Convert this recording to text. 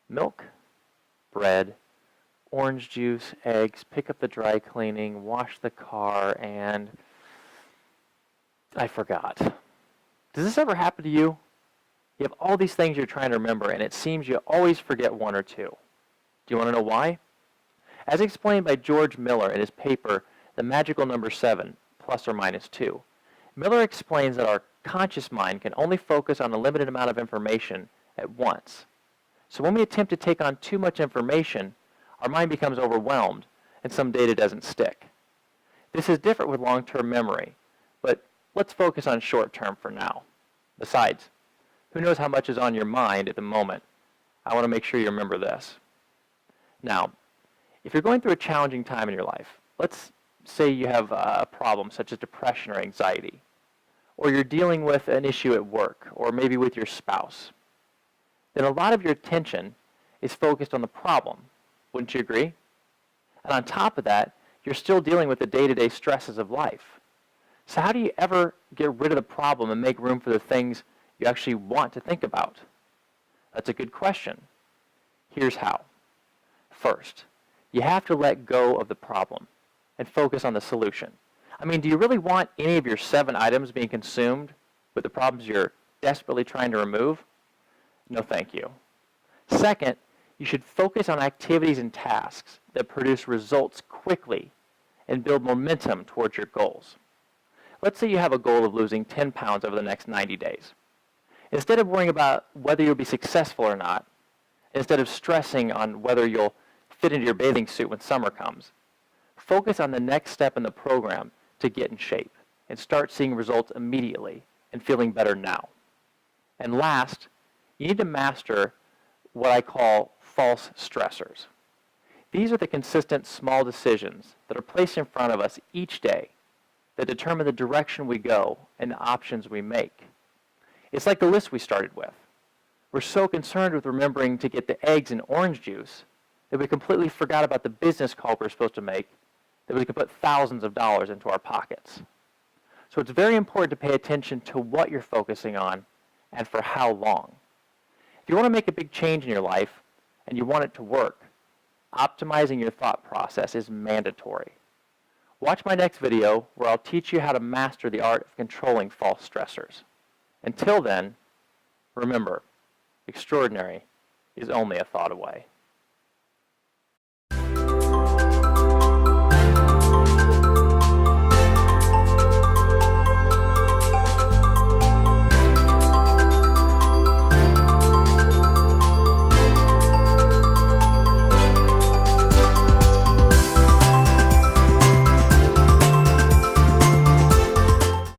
Milk, bread, orange juice, eggs, pick up the dry cleaning, wash the car, and I forgot. Does this ever happen to you? You have all these things you're trying to remember, and it seems you always forget one or two. Do you want to know why? As explained by George Miller in his paper, The Magical Number 7, plus or minus 2, Miller explains that our conscious mind can only focus on a limited amount of information at once. So when we attempt to take on too much information, our mind becomes overwhelmed, and some data doesn't stick. This is different with long-term memory, but let's focus on short-term for now. Besides, who knows how much is on your mind at the moment? I want to make sure you remember this. Now, if you're going through a challenging time in your life, let's say you have a problem such as depression or anxiety, or you're dealing with an issue at work, or maybe with your spouse, then a lot of your attention is focused on the problem. Wouldn't you agree? And on top of that, you're still dealing with the day-to-day stresses of life. So how do you ever get rid of the problem and make room for the things you actually want to think about? That's a good question. Here's how. First, you have to let go of the problem and focus on the solution. I mean, do you really want any of your 7 items being consumed with the problems you're desperately trying to remove? No, thank you. Second, you should focus on activities and tasks that produce results quickly and build momentum towards your goals. Let's say you have a goal of losing 10 pounds over the next 90 days. Instead of worrying about whether you'll be successful or not, instead of stressing on whether you'll fit into your bathing suit when summer comes, focus on the next step in the program to get in shape and start seeing results immediately and feeling better now. And last, you need to master what I call false stressors. These are the consistent small decisions that are placed in front of us each day that determine the direction we go and the options we make. It's like the list we started with. We're so concerned with remembering to get the eggs and orange juice that we completely forgot about the business call we're supposed to make, that we could put thousands of dollars into our pockets. So it's very important to pay attention to what you're focusing on and for how long. If you want to make a big change in your life and you want it to work, optimizing your thought process is mandatory. Watch my next video where I'll teach you how to master the art of controlling false stressors. Until then, remember, extraordinary is only a thought away.